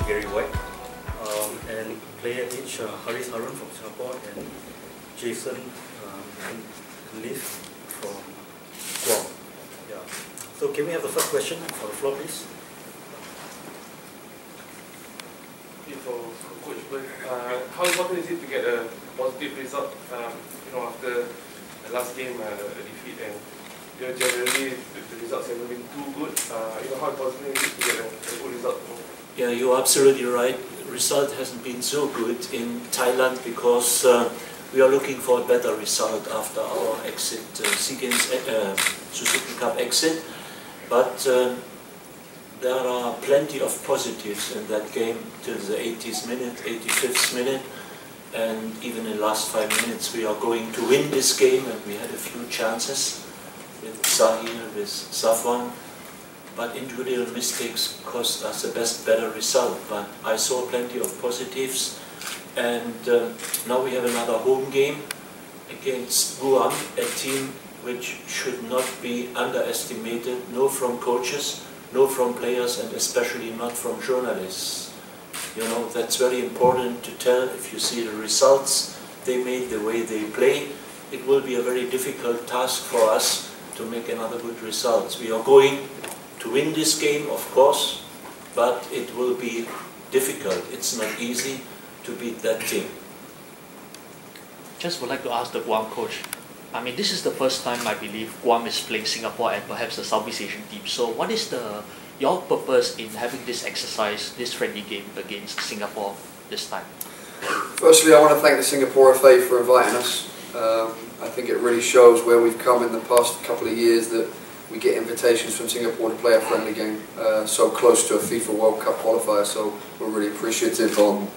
Gary White, and player H, Haris Harun from Singapore, and Jason Leaf from Guam. Yeah. So can we have the first question for the floor, please? For Coach Burn, how important is it to get a positive result? After the last game, a defeat, and generally the results haven't been too good. How important is it to get a good result? Yeah, you're absolutely right. Result hasn't been so good in Thailand because we are looking for a better result after our exit, Suzuki Cup exit. But there are plenty of positives in that game till the 80th minute, 85th minute, and even in the last 5 minutes we are going to win this game, and we had a few chances with Sahil, with Safwan, but individual mistakes cost us a better result. But I saw plenty of positives, and now we have another home game against Guam, a team which should not be underestimated, no from coaches, no from players, and especially not from journalists. That's very important to tell. If you see the results they made, the way they play, it will be a very difficult task for us to make another good result. We are going to win this game, of course, but it will be difficult. It's not easy to beat that team. Just would like to ask the Guam coach. I mean, this is the first time I believe Guam is playing Singapore and perhaps the Southeast Asian team. So what is your purpose in having this exercise, this friendly game against Singapore this time? Firstly, I want to thank the Singapore FA for inviting us. I think it really shows where we've come in the past couple of years that we get invitations from Singapore to play a friendly game so close to a FIFA World Cup qualifier, so we're really appreciative on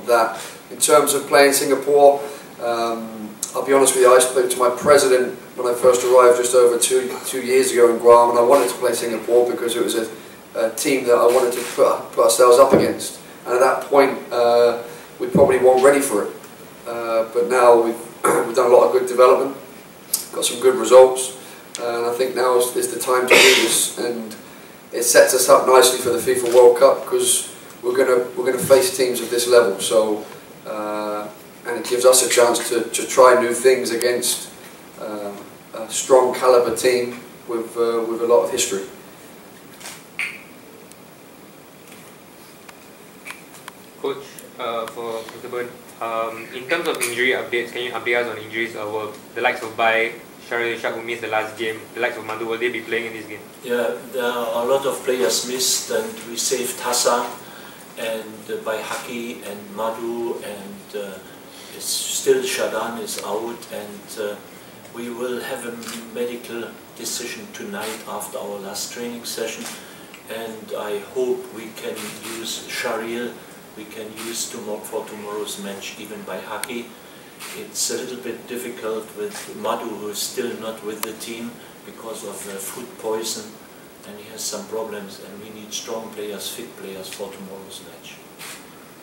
that. In terms of playing Singapore, I'll be honest with you, I spoke to my president when I first arrived just over two years ago in Guam, and I wanted to play Singapore because it was a team that I wanted to put ourselves up against. And at that point, we probably weren't ready for it. But now we've done a lot of good development, got some good results, and I think now is the time to do this. And it sets us up nicely for the FIFA World Cup because we're gonna face teams of this level. So. And it gives us a chance to try new things against a strong caliber team with a lot of history. Coach, for Mr. Burn, in terms of injury updates, can you update us on injuries? Will the likes of Bai, Sharil Ishak, who missed the last game, the likes of Madhu, will they be playing in this game? Yeah, there are a lot of players missed, and we saved Hassan and Bai Haki and Madhu, and still Shadan is out, and we will have a medical decision tonight after our last training session, and I hope we can use Sharil, we can use for tomorrow's match even by Haki. It's a little bit difficult with Madhu, who is still not with the team because of food poison, and he has some problems, and we need strong players, fit players for tomorrow's match.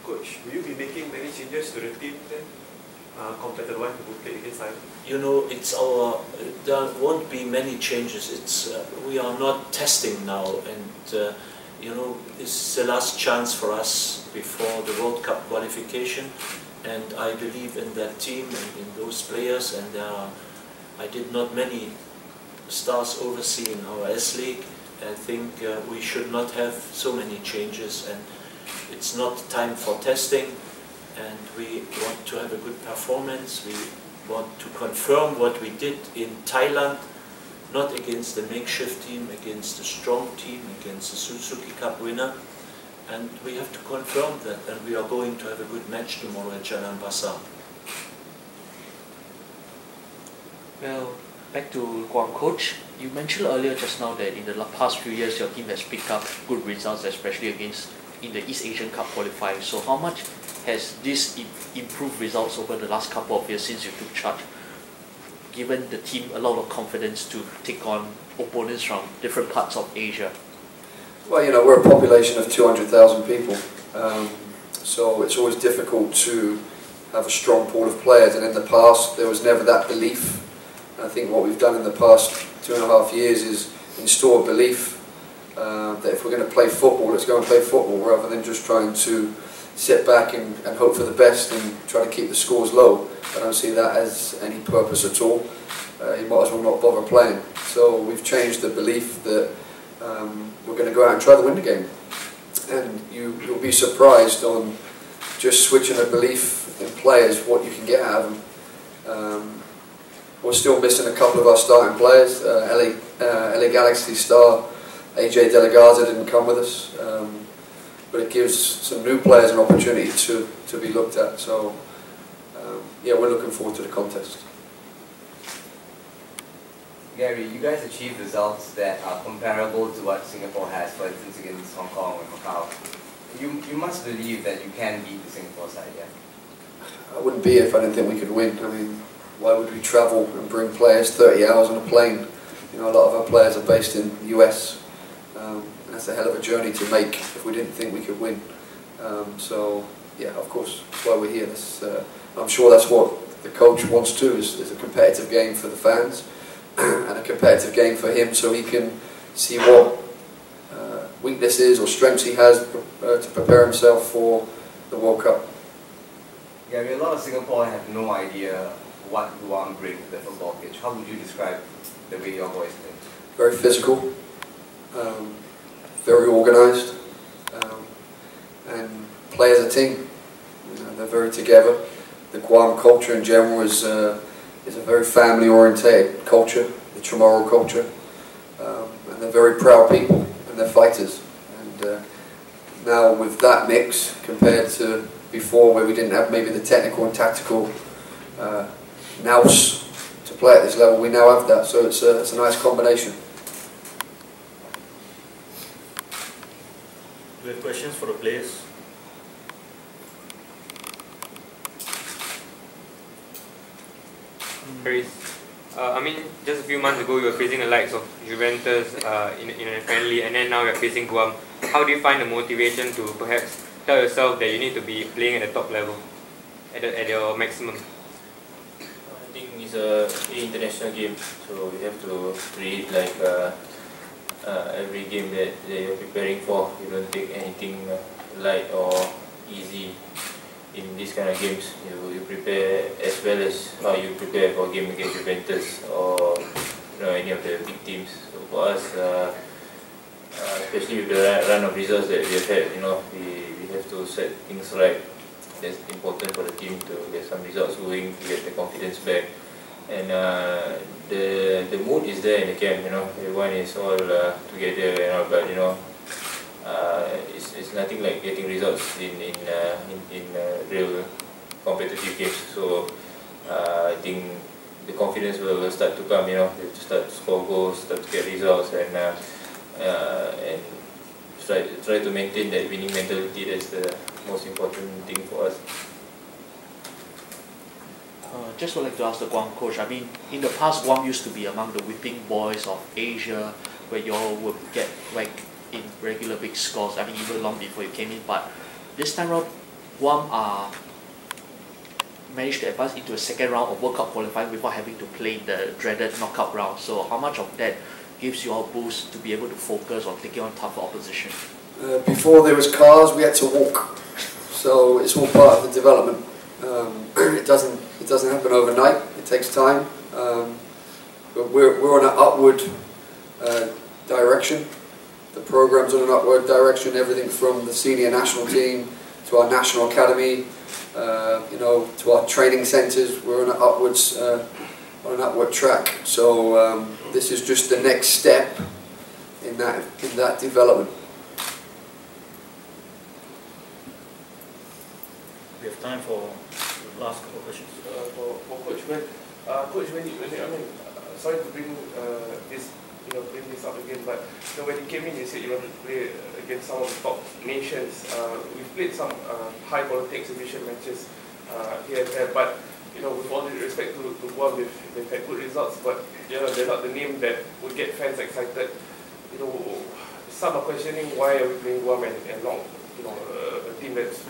Coach, will you be making many changes to the team then, compared to the one who played against Thailand? It's there won't be many changes. We are not testing now, and this is the last chance for us before the World Cup qualification, and I believe in that team and in those players, and I did not many stars oversee in our S-League. I think we should not have so many changes, and it's not time for testing, and we want to have a good performance. We want to confirm what we did in Thailand, not against a makeshift team, against a strong team, against the Suzuki Cup winner, and we have to confirm that, and we are going to have a good match tomorrow at Jalan Basar. Well, back to Guam coach, you mentioned earlier just now that in the past few years your team has picked up good results, especially in the East Asian Cup qualifying. So how much has this improved results over the last couple of years since you took charge, given the team a lot of confidence to take on opponents from different parts of Asia? Well, we're a population of 200,000 people, so it's always difficult to have a strong pool of players, and in the past there was never that belief. I think what we've done in the past 2.5 years is install belief that if we're going to play football, let's go and play football rather than just trying to sit back and hope for the best and try to keep the scores low. I don't see that as any purpose at all. You might as well not bother playing. So we've changed the belief that we're going to go out and try to win the game. And you'll be surprised on just switching a belief in players what you can get out of them. We're still missing a couple of our starting players. LA Galaxy star AJ Delegaza didn't come with us, but it gives some new players an opportunity to be looked at. So yeah, we're looking forward to the contest. Gary, you guys achieved results that are comparable to what Singapore has, for instance against Hong Kong and Macau. You must believe that you can beat the Singapore side, yeah? I wouldn't be here if I didn't think we could win. I mean, why would we travel and bring players 30 hours on a plane? You know, a lot of our players are based in the US. That's a hell of a journey to make if we didn't think we could win. So yeah, of course, that's why we're here. I'm sure that's what the coach wants too, is a competitive game for the fans and a competitive game for him, so he can see what weaknesses or strengths he has to prepare himself for the World Cup. Yeah, I mean, a lot of Singapore have no idea what Guam brings to the football pitch. How would you describe the way your boys play? Very physical, very organised, and play as a team. You know, they're very together. The Guam culture in general is a very family-orientated culture, the Chamorro culture, and they're very proud people, and they're fighters. And now with that mix, compared to before where we didn't have maybe the technical and tactical nous to play at this level, we now have that, so it's a nice combination. Do you have questions for the players? Chris, I mean, just a few months ago you were facing the likes of Juventus in a friendly, and then now you're facing Guam. How do you find the motivation to perhaps tell yourself that you need to be playing at the top level, at your maximum? I think it's an international game, so you have to treat it like every game that you're preparing for. You don't take anything light or easy in these kind of games. You prepare as well as how you prepare for a game against Juventus or any of the big teams. So for us, especially with the run of results that we have had, we have to set things right. That's important for the team to get some results going, to get the confidence back. And the mood is there in the camp, everyone is all together, but it's nothing like getting results in real competitive games. So I think the confidence will start to come, you start to score goals, start to get results, and try to maintain that winning mentality. That's the most important thing for us. Just would like to ask the Guam coach, I mean, in the past Guam used to be among the whipping boys of Asia, where you all would get ranked in regular big scores, I mean even long before you came in, but this time around Guam managed to advance into a second round of World Cup qualifying without having to play in the dreaded knockout round. So how much of that gives you all a boost to be able to focus on taking on tougher opposition? Before there was cars, we had to walk, so it's all part of the development. It doesn't happen overnight. It takes time, but we're on an upward direction. The program's on an upward direction. Everything from the senior national team to our national academy, to our training centres. We're on an upward track. So this is just the next step in that development. We have time for the last couple of questions. For Coach Ben, Coach, sorry to bring bring this up again, but when you came in, you said you want to play against some of the top nations. We've played some high quality exhibition matches here and there, but with all due respect to Guam, they've had good results, but they're not the name that would get fans excited. Some are questioning why are we playing Guam and not a team that's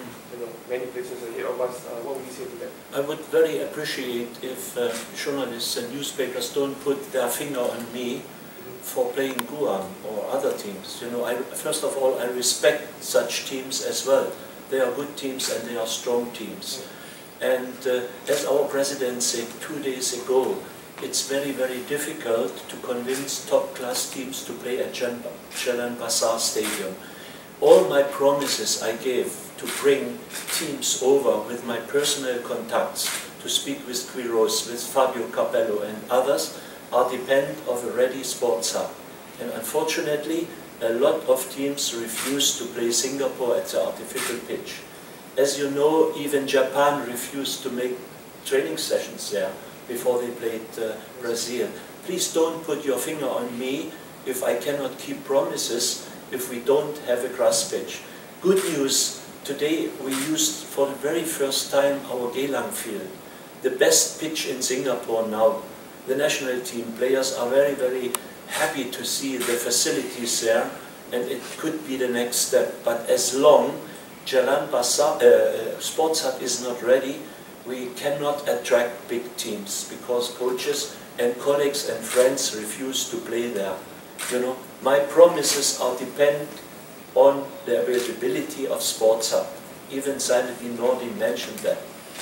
many places ahead of us. What would you say to that? I would very appreciate if journalists and newspapers don't put their finger on me for playing Guam or other teams. You know, first of all, I respect such teams as well. They are good teams and they are strong teams. And as our president said 2 days ago, it's very, very difficult to convince top-class teams to play at Jalan Besar Stadium. All my promises I gave to bring teams over with my personal contacts, to speak with Quiros, with Fabio Capello and others, are dependent of a ready sports hub. And unfortunately, a lot of teams refuse to play Singapore at the artificial pitch. As you know, even Japan refused to make training sessions there before they played Brazil. Please don't put your finger on me if I cannot keep promises if we don't have a grass pitch. Good news, today we used for the very first time our Geylang field, the best pitch in Singapore now. The national team players are very, very happy to see the facilities there, and it could be the next step. But as long Jalan Besar Sports Hub is not ready, we cannot attract big teams because coaches and colleagues and friends refuse to play there. You know, my promises are dependent on the availability of Sports Hub. Even Simon Nordi mentioned that.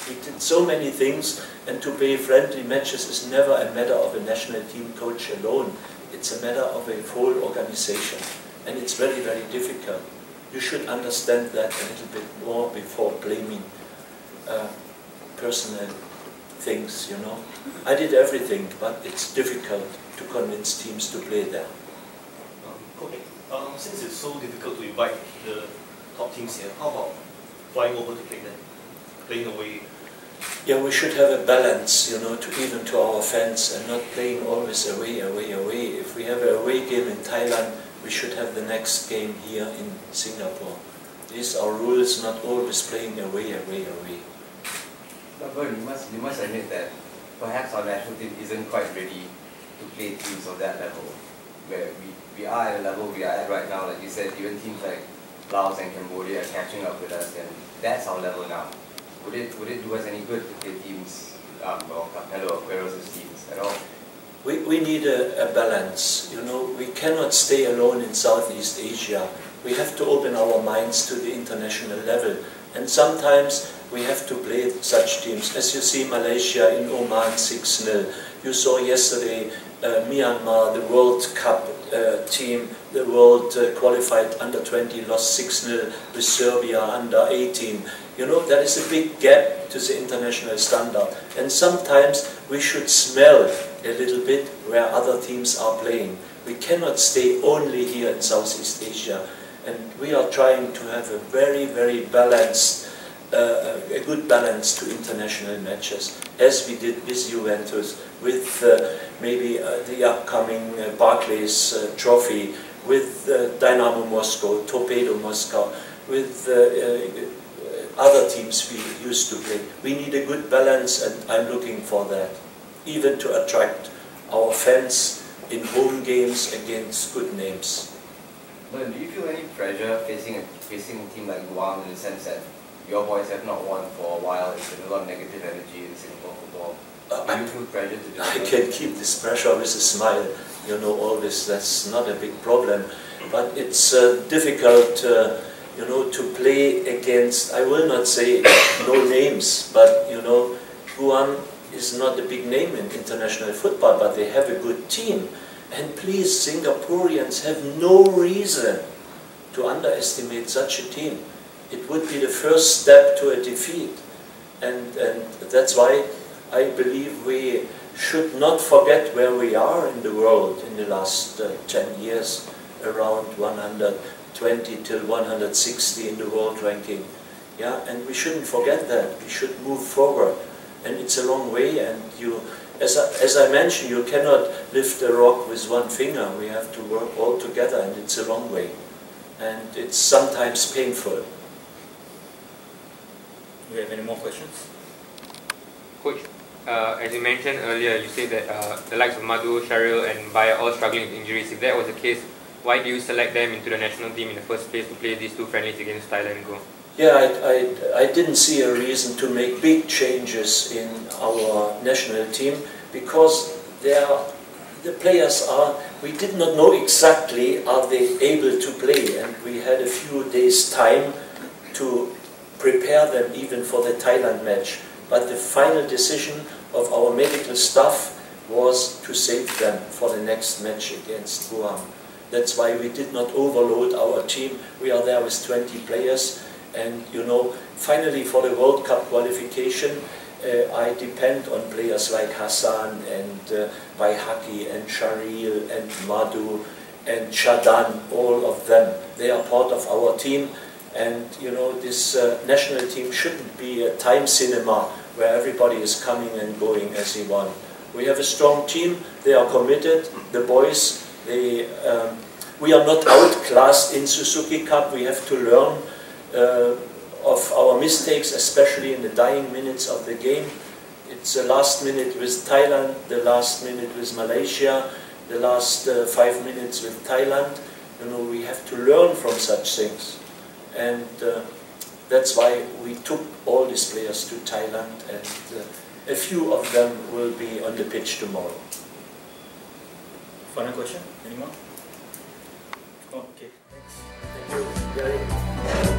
We did so many things, and to play friendly matches is never a matter of a national team coach alone. It's a matter of a whole organization, and it's very, very difficult. You should understand that a little bit more before blaming personal things, you know. I did everything, but it's difficult to convince teams to play there. Okay. Since it's so difficult to invite the top teams here, how about flying over to play them, playing away? Yeah, we should have a balance, you know, to even to our fans and not playing always away, away, away. If we have an away game in Thailand, we should have the next game here in Singapore. These are rules, not always playing away, away, away. But you must admit that perhaps our national team isn't quite ready to play teams of that level, where we are at a level we are at right now. Like you said, even teams like Laos and Cambodia are catching up with us, and that's our level now. Would it do us any good to play teams, or Capello or Quiros' teams at all? We need a balance, you know. We cannot stay alone in Southeast Asia. We have to open our minds to the international level, and sometimes we have to play such teams. As you see, Malaysia in Oman 6-0. You saw yesterday Myanmar, the World Cup team, the World qualified under-20, lost 6-0 with Serbia under-18. You know, there is a big gap to the international standard, and sometimes we should smell a little bit where other teams are playing. We cannot stay only here in Southeast Asia, and we are trying to have a very, very balanced, a good balance to international matches, as we did with Juventus, with maybe the upcoming Barclays Trophy, with Dynamo Moscow, Torpedo Moscow, with other teams we used to play. We need a good balance, and I'm looking for that, even to attract our fans in home games against good names. But do you feel any pressure facing a team like Guam in the sense that your boys have not won for a while? There's a lot of negative energy in Singapore football. Do you feel pressure to do that? I can keep this pressure with a smile, you know, always. That's not a big problem. But it's difficult, you know, to play against, I will not say no names, but, you know, Guam is not a big name in international football, but they have a good team. And please, Singaporeans have no reason to underestimate such a team. It would be the first step to a defeat. And that's why I believe we should not forget where we are in the world in the last 10 years, around 120 till 160 in the world ranking. Yeah, and we shouldn't forget that. We should move forward. And it's a long way, and as I mentioned, you cannot lift a rock with one finger. We have to work all together, and it's a long way. And it's sometimes painful. Do you have any more questions? Coach, as you mentioned earlier, you said that the likes of Madhu, Sharil and Bai are all struggling with injuries. If that was the case, why do you select them into the national team in the first place to play these two friendlies against Thailand and Guam? Yeah, I didn't see a reason to make big changes in our national team because the players are we did not know exactly are they able to play, and we had a few days time to prepare them even for the Thailand match. But the final decision of our medical staff was to save them for the next match against Guam. That's why we did not overload our team. We are there with 20 players, and you know, finally for the World Cup qualification, I depend on players like Hassan and Baihaki and Sharil and Madhu and Shadan, all of them. They are part of our team, and you know, this national team shouldn't be a time cinema where everybody is coming and going as he wants. We have a strong team, they are committed, the boys, we are not outclassed in Suzuki Cup. We have to learn of our mistakes, especially in the dying minutes of the game. It's the last minute with Thailand, the last minute with Malaysia, the last 5 minutes with Thailand. You know, we have to learn from such things. And that's why we took all these players to Thailand, and a few of them will be on the pitch tomorrow. Final question? Anyone? Oh, okay. Thanks. Thank you.